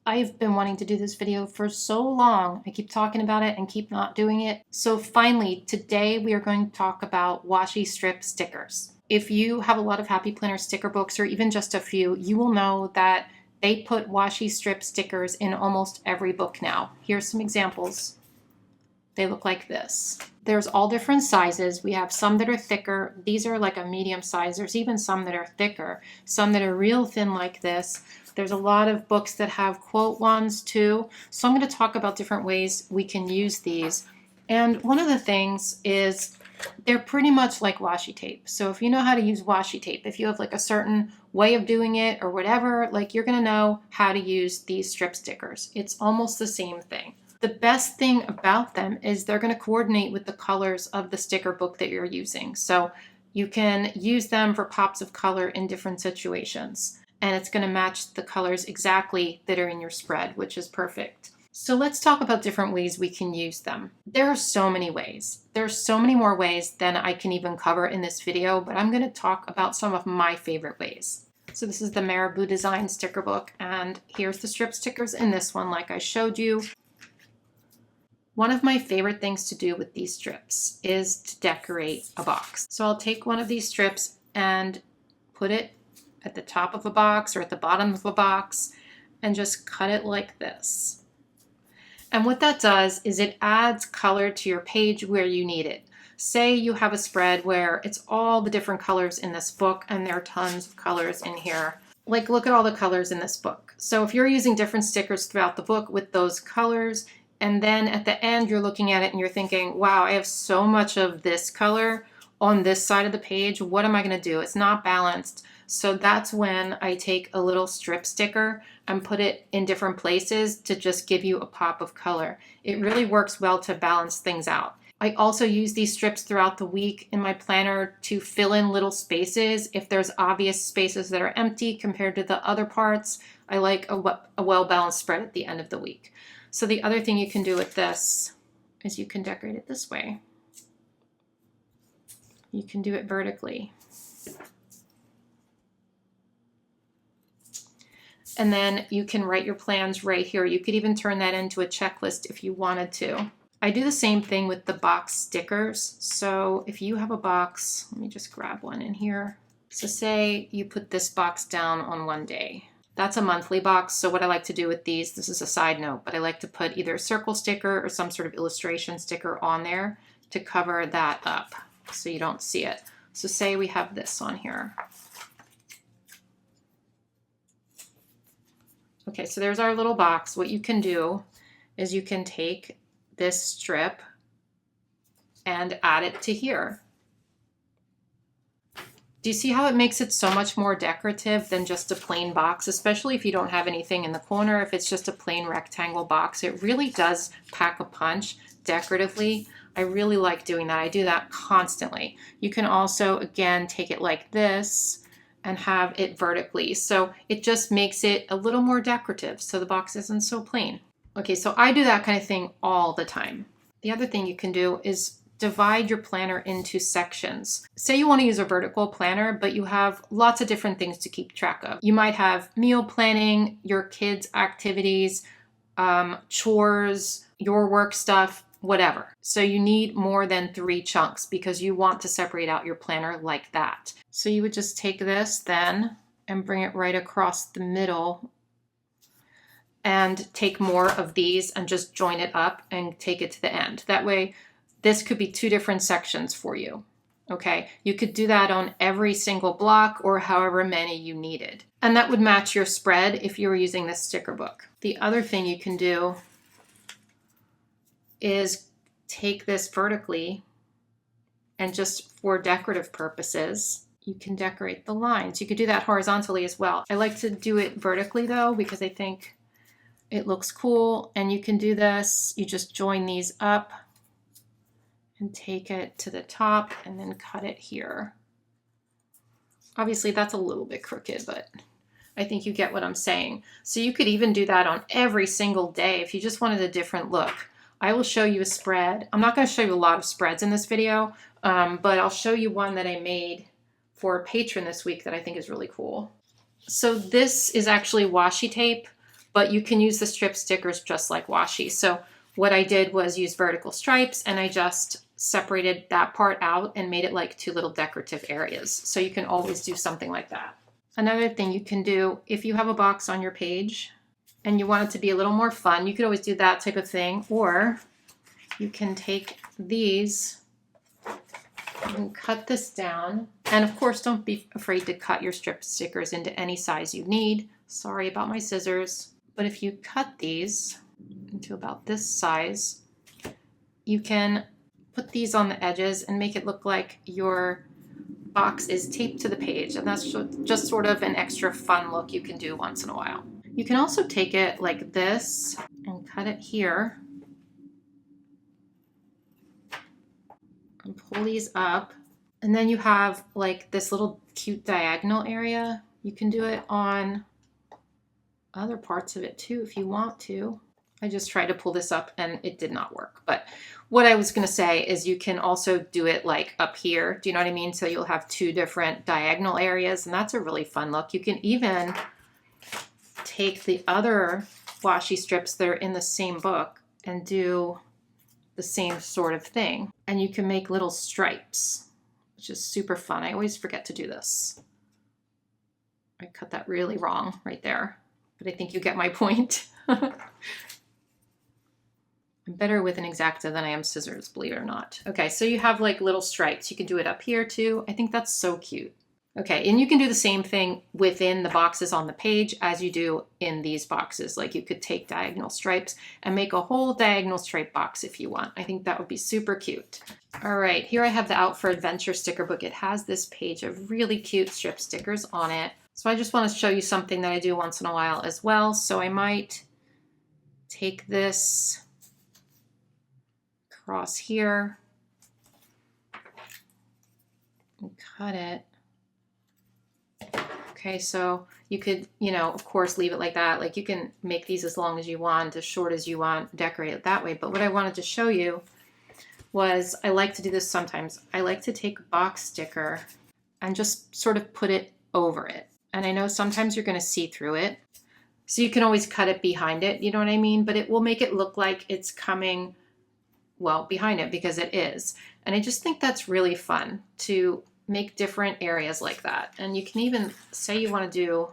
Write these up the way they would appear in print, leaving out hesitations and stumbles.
I've been wanting to do this video for so long. I keep talking about it and keep not doing it. So finally, today we are going to talk about washi strip stickers. If you have a lot of Happy Planner sticker books or even just a few, you will know that they put washi strip stickers in almost every book now. Here's some examples. They look like this. There's all different sizes. We have some that are thicker. These are like a medium size. There's even some that are thicker, some that are real thin like this. There's a lot of books that have quote ones too. So I'm going to talk about different ways we can use these. And one of the things is they're pretty much like washi tape. So if you know how to use washi tape, if you have like a certain way of doing it or whatever, like you're going to know how to use these strip stickers. It's almost the same thing. The best thing about them is they're going to coordinate with the colors of the sticker book that you're using. So you can use them for pops of color in different situations. And it's going to match the colors exactly that are in your spread, which is perfect. So let's talk about different ways we can use them. There are so many ways. There's so many more ways than I can even cover in this video, but I'm going to talk about some of my favorite ways. So this is the Marabou Design sticker book, and here's the strip stickers in this one like I showed you. One of my favorite things to do with these strips is to decorate a box. So I'll take one of these strips and put it at the top of a box or at the bottom of a box and just cut it like this. And what that does is it adds color to your page where you need it. Say you have a spread where it's all the different colors in this book and there are tons of colors in here. Like look at all the colors in this book. So if you're using different stickers throughout the book with those colors, and then at the end you're looking at it and you're thinking, wow, I have so much of this color on this side of the page. What am I going to do? It's not balanced. So that's when I take a little strip sticker and put it in different places to just give you a pop of color. It really works well to balance things out. I also use these strips throughout the week in my planner to fill in little spaces. If there's obvious spaces that are empty compared to the other parts, I like a well-balanced spread at the end of the week. So the other thing you can do with this is you can decorate it this way. You can do it vertically. And then you can write your plans right here. You could even turn that into a checklist if you wanted to. I do the same thing with the box stickers. So if you have a box, let me just grab one in here. So say you put this box down on one day. That's a monthly box. So what I like to do with these, this is a side note, but I like to put either a circle sticker or some sort of illustration sticker on there to cover that up so you don't see it. So say we have this on here. Okay, so there's our little box. What you can do is you can take this strip and add it to here. Do you see how it makes it so much more decorative than just a plain box, especially if you don't have anything in the corner? If it's just a plain rectangle box, it really does pack a punch decoratively. I really like doing that. I do that constantly. You can also, again, take it like this and have it vertically. So it just makes it a little more decorative so the box isn't so plain. Okay, so I do that kind of thing all the time. The other thing you can do is divide your planner into sections. Say you want to use a vertical planner, but you have lots of different things to keep track of. You might have meal planning, your kids' activities, chores, your work stuff, whatever. So you need more than 3 chunks because you want to separate out your planner like that. So you would just take this then and bring it right across the middle and take more of these and just join it up and take it to the end. That way, this could be 2 different sections for you, okay? You could do that on every single block or however many you needed. And that would match your spread if you were using this sticker book. The other thing you can do is take this vertically and just for decorative purposes, you can decorate the lines. You could do that horizontally as well. I like to do it vertically though, because I think it looks cool. And you can do this, you just join these up and take it to the top and then cut it here. Obviously that's a little bit crooked, but I think you get what I'm saying. So you could even do that on every single day if you just wanted a different look. I will show you a spread. I'm not going to show you a lot of spreads in this video, but I'll show you one that I made for a patron this week that I think is really cool. So this is actually washi tape, but you can use the strip stickers just like washi. So what I did was use vertical stripes, and I just separated that part out and made it like 2 little decorative areas. So you can always do something like that. Another thing you can do, if you have a box on your page and you want it to be a little more fun, you could always do that type of thing. Or you can take these and cut this down. And of course, don't be afraid to cut your strip stickers into any size you need. Sorry about my scissors. But if you cut these into about this size, you can put these on the edges and make it look like your box is taped to the page. And that's just sort of an extra fun look you can do once in a while. You can also take it like this and cut it here and pull these up. And then you have like this little cute diagonal area. You can do it on other parts of it too if you want to. I just tried to pull this up and it did not work. But what I was going to say is you can also do it like up here. Do you know what I mean? So you'll have 2 different diagonal areas, and that's a really fun look. You can even take the other washi strips that are in the same book and do the same sort of thing. And you can make little stripes, which is super fun. I always forget to do this. I cut that really wrong right there, but I think you get my point. I'm better with an X-Acto than I am scissors, believe it or not. Okay, so you have like little stripes. You can do it up here too. I think that's so cute. Okay, and you can do the same thing within the boxes on the page as you do in these boxes. Like you could take diagonal stripes and make a whole diagonal stripe box if you want. I think that would be super cute. All right, here I have the Out for Adventure sticker book. It has this page of really cute strip stickers on it. So I just want to show you something that I do once in a while as well. So I might take this across here and cut it. Okay, so you could, of course, leave it like that. Like you can make these as long as you want, as short as you want, decorate it that way. But what I wanted to show you was I like to do this sometimes. I like to take a box sticker and just sort of put it over it. And I know sometimes you're going to see through it. So you can always cut it behind it, you know what I mean? But it will make it look like it's coming, well, behind it, because it is. And I just think that's really fun to make different areas like that. And you can even say you want to do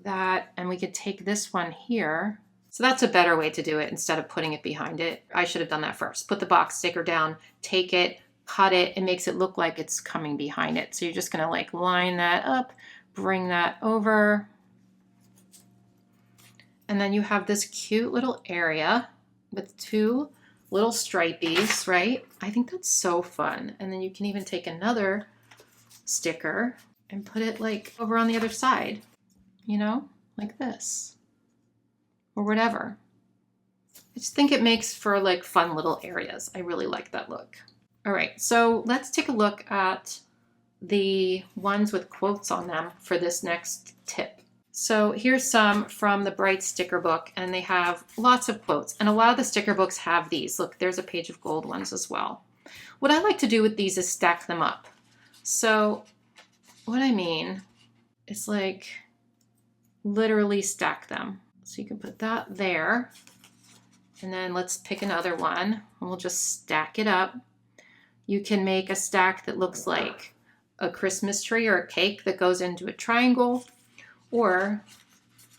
that, and we could take this one here. So that's a better way to do it instead of putting it behind it. I should have done that first. Put the box sticker down, take it, cut it. It makes it look like it's coming behind it. So you're just gonna like line that up, bring that over. And then you have this cute little area with 2 little stripies, right? I think that's so fun. And then you can even take another sticker and put it like over on the other side, like this or whatever. I just think it makes for like fun little areas. I really like that look. All right, so let's take a look at the ones with quotes on them for this next tip. So here's some from the Bright sticker book, and they have lots of quotes. And a lot of the sticker books have these. Look, there's a page of gold ones as well. What I like to do with these is stack them up. So what I mean is like literally stack them. So you can put that there. And then let's pick another one, and we'll just stack it up. You can make a stack that looks like a Christmas tree or a cake that goes into a triangle. Or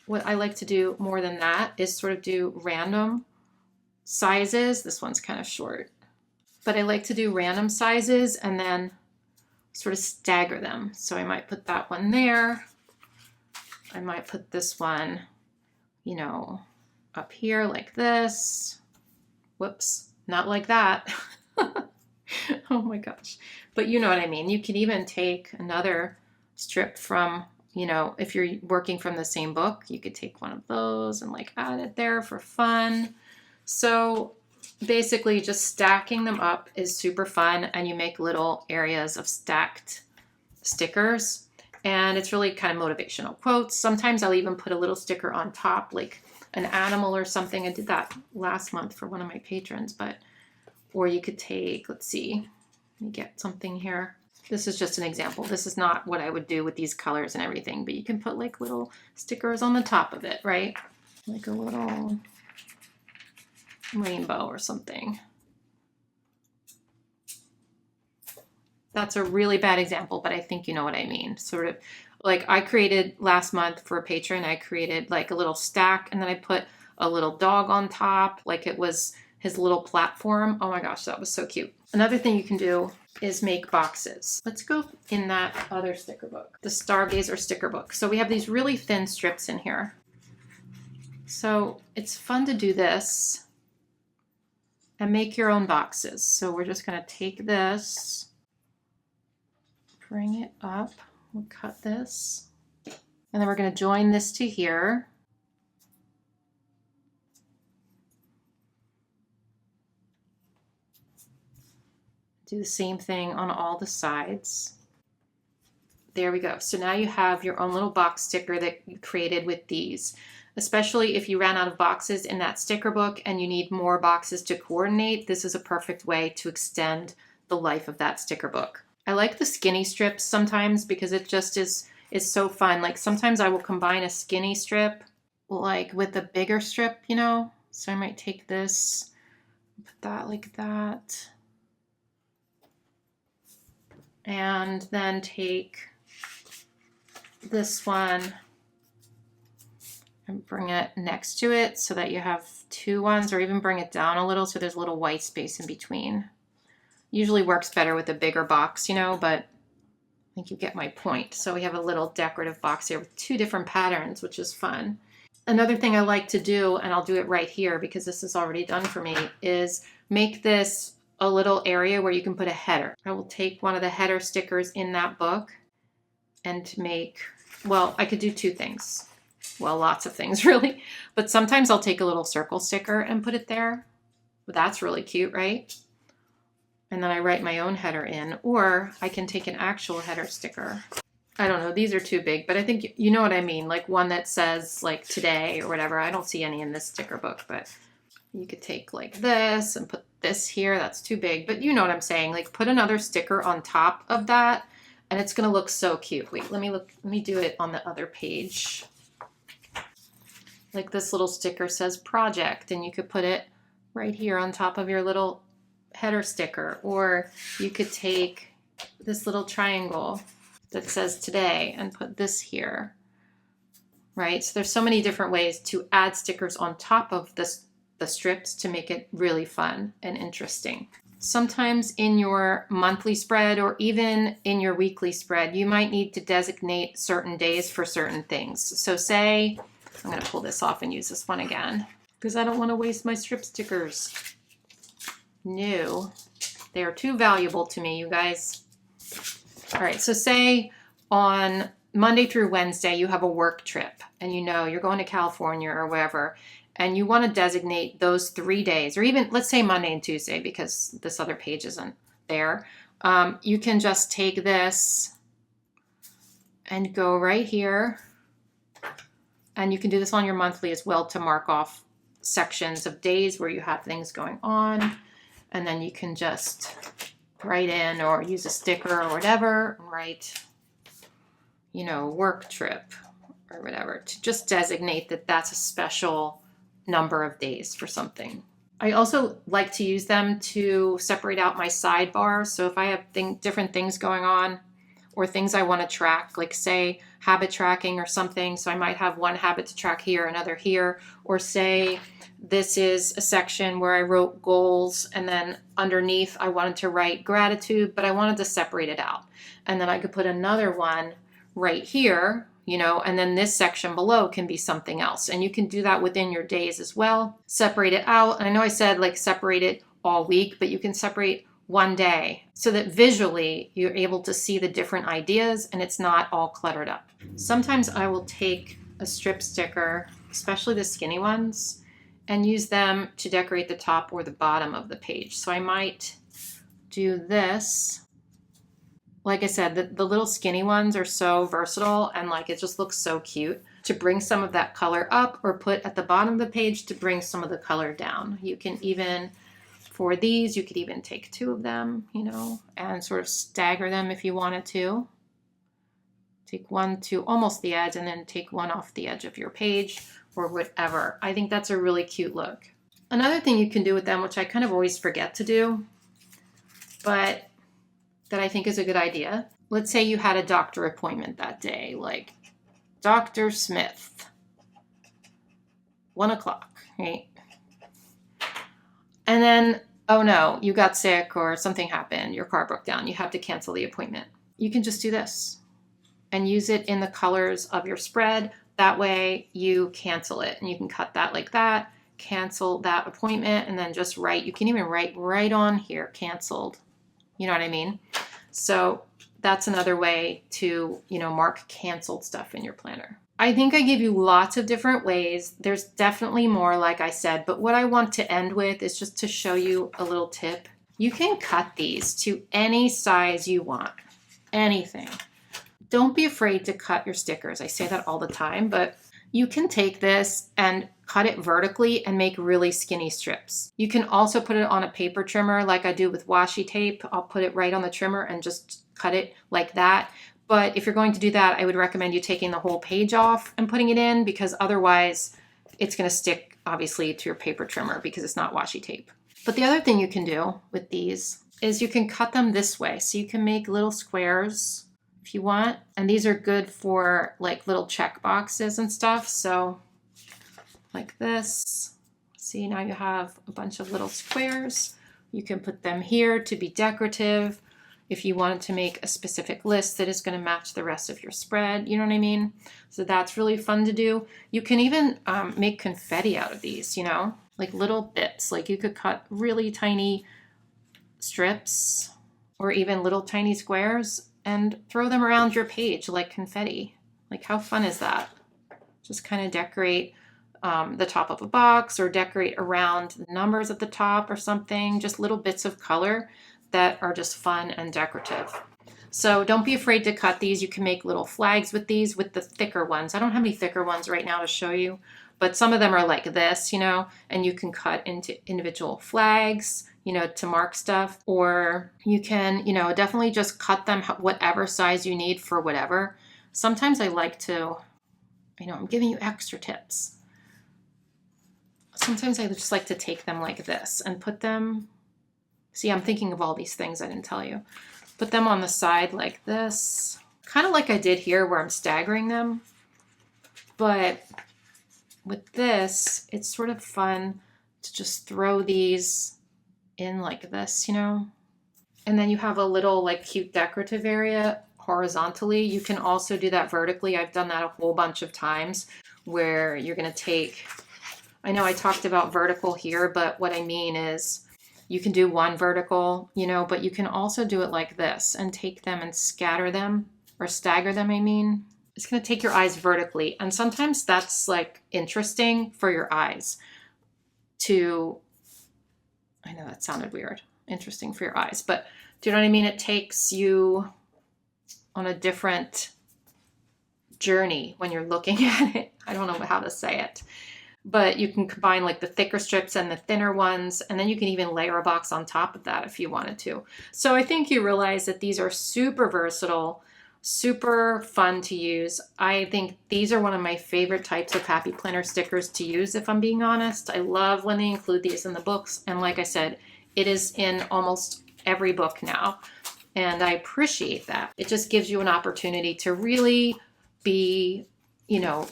what I like to do more than that is sort of do random sizes. This one's kind of short, but I like to do random sizes and then sort of stagger them. So I might put that one there. I might put this one, up here like this. Whoops, not like that. Oh my gosh. But you know what I mean. You can even take another strip from, if you're working from the same book, you could take one of those and like add it there for fun. So basically just stacking them up is super fun, and you make little areas of stacked stickers, and it's really kind of motivational quotes. Sometimes I'll even put a little sticker on top, like an animal or something. I did that last month for one of my patrons, or you could take, let's see, let me get something here. This is just an example. This is not what I would do with these colors and everything, but you can put like little stickers on the top of it, right? like a little rainbow or something. That's a really bad example, but I think you know what I mean. Sort of like I created last month for a patron, I created like a little stack and then I put a little dog on top, like it was his little platform. Oh my gosh, that was so cute. Another thing you can do is make boxes. Let's go in that other sticker book, the Stargazer sticker book. So we have these really thin strips in here. So it's fun to do this and make your own boxes. So we're just gonna take this, bring it up, we'll cut this, and then we're going to join this to here. Do the same thing on all the sides. There we go. So now you have your own little box sticker that you created with these. Especially if you ran out of boxes in that sticker book and you need more boxes to coordinate, this is a perfect way to extend the life of that sticker book. I like the skinny strips sometimes because it just is so fun. Like sometimes I will combine a skinny strip like with a bigger strip, you know? So I might take this, put that like that. And then take this one and bring it next to it so that you have two ones, or even bring it down a little so there's a little white space in between. Usually works better with a bigger box, you know, but I think you get my point. So we have a little decorative box here with two different patterns, which is fun. Another thing I like to do, and I'll do it right here because this is already done for me, is make this a little area where you can put a header. I will take one of the header stickers in that book and make, well, I could do two things. Well, lots of things really, but sometimes I'll take a little circle sticker and put it there. That's really cute, right? And then I write my own header in, or I can take an actual header sticker. I don't know, these are too big, but I think you know what I mean, like one that says like today or whatever. I don't see any in this sticker book, but you could take like this and put this here. That's too big, but you know what I'm saying. Like put another sticker on top of that and it's gonna look so cute. Wait, let me do it on the other page. Like this little sticker says project and you could put it right here on top of your little header sticker, or you could take this little triangle that says today and put this here, right? So there's so many different ways to add stickers on top of the strips to make it really fun and interesting. Sometimes in your monthly spread or even in your weekly spread, you might need to designate certain days for certain things. So say, I'm going to pull this off and use this one again because I don't want to waste my strip stickers. No, they are too valuable to me, you guys. All right, so say on Monday through Wednesday, you have a work trip and you know you're going to California or wherever, and you want to designate those 3 days, or even let's say Monday and Tuesday because this other page isn't there. You can just take this and go right here. And you can do this on your monthly as well to mark off sections of days where you have things going on. And then you can just write in or use a sticker or whatever, and write, you know, work trip or whatever to just designate that that's a special number of days for something. I also like to use them to separate out my sidebar. So if I have different things going on or things I want to track, like say habit tracking or something. So I might have one habit to track here, another here, or say this is a section where I wrote goals and then underneath I wanted to write gratitude, but I wanted to separate it out. And then I could put another one right here, you know, and then this section below can be something else. And you can do that within your days as well. Separate it out. And I know I said like separate it all week, but you can separate one day so that visually you're able to see the different ideas and it's not all cluttered up. Sometimes I will take a strip sticker, especially the skinny ones, and use them to decorate the top or the bottom of the page. So I might do this. Like I said, the little skinny ones are so versatile and like it just looks so cute to bring some of that color up, or put at the bottom of the page to bring some of the color down. You can even, for these, you could even take two of them, you know, and sort of stagger them if you wanted to. Take one to almost the edge and then take one off the edge of your page, or whatever. I think that's a really cute look. Another thing you can do with them, which I kind of always forget to do, but that I think is a good idea. Let's say you had a doctor appointment that day, like Dr. Smith, 1 o'clock, right? And then, oh no, you got sick or something happened, your car broke down, you have to cancel the appointment. You can just do this and use it in the colors of your spread. That way you cancel it and you can cut that like that, cancel that appointment, and then just write. You can even write right on here, canceled. You know what I mean? So that's another way to, mark canceled stuff in your planner. I think I gave you lots of different ways. There's definitely more, like I said, but what I want to end with is just to show you a little tip. You can cut these to any size you want, anything. Don't be afraid to cut your stickers. I say that all the time, but you can take this and cut it vertically and make really skinny strips. You can also put it on a paper trimmer like I do with washi tape. I'll put it right on the trimmer and just cut it like that. But if you're going to do that, I would recommend you taking the whole page off and putting it in, because otherwise it's going to stick obviously to your paper trimmer because it's not washi tape. But the other thing you can do with these is you can cut them this way. So you can make little squares if you want. And these are good for like little check boxes and stuff. So like this. See, now you have a bunch of little squares. You can put them here to be decorative. If you wanted to make a specific list that is going to match the rest of your spread, you know what I mean? So that's really fun to do. You can even make confetti out of these, like little bits. Like you could cut really tiny strips or even little tiny squares and throw them around your page like confetti. Like how fun is that? Just kind of decorate the top of a box or decorate around the numbers at the top or something. Just little bits of color that are just fun and decorative. So don't be afraid to cut these. You can make little flags with these, with the thicker ones. I don't have any thicker ones right now to show you, but some of them are like this, and you can cut into individual flags, to mark stuff, or you can, definitely just cut them whatever size you need for whatever. Sometimes I like to, I'm giving you extra tips. Sometimes I just like to take them like this and put them, see, I'm thinking of all these things I didn't tell you. Put them on the side like this, kind of like I did here where I'm staggering them. But with this, it's sort of fun to just throw these in like this, And then you have a little like cute decorative area horizontally. You can also do that vertically. I've done that a whole bunch of times where you're going to take, I know I talked about vertical here, but what I mean is you can do one vertical, but you can also do it like this and take them and scatter them or stagger them, I mean. It's going to take your eyes vertically. And sometimes that's like interesting for your eyes to, I know that sounded weird, interesting for your eyes, but do you know what I mean? It takes you on a different journey when you're looking at it. I don't know how to say it. But you can combine like the thicker strips and the thinner ones, and then you can even layer a box on top of that if you wanted to. So I think you realize that these are super versatile, super fun to use. I think these are one of my favorite types of happy planner stickers to use, if I'm being honest. I love when they include these in the books. And like I said, it is in almost every book now. And I appreciate that. It just gives you an opportunity to really be,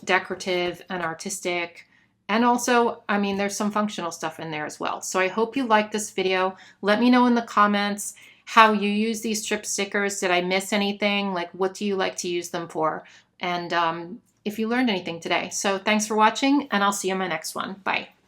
decorative and artistic. And also, there's some functional stuff in there as well. So I hope you liked this video. Let me know in the comments how you use these strip stickers. Did I miss anything? Like, what do you like to use them for? And if you learned anything today. So thanks for watching, and I'll see you in my next one. Bye.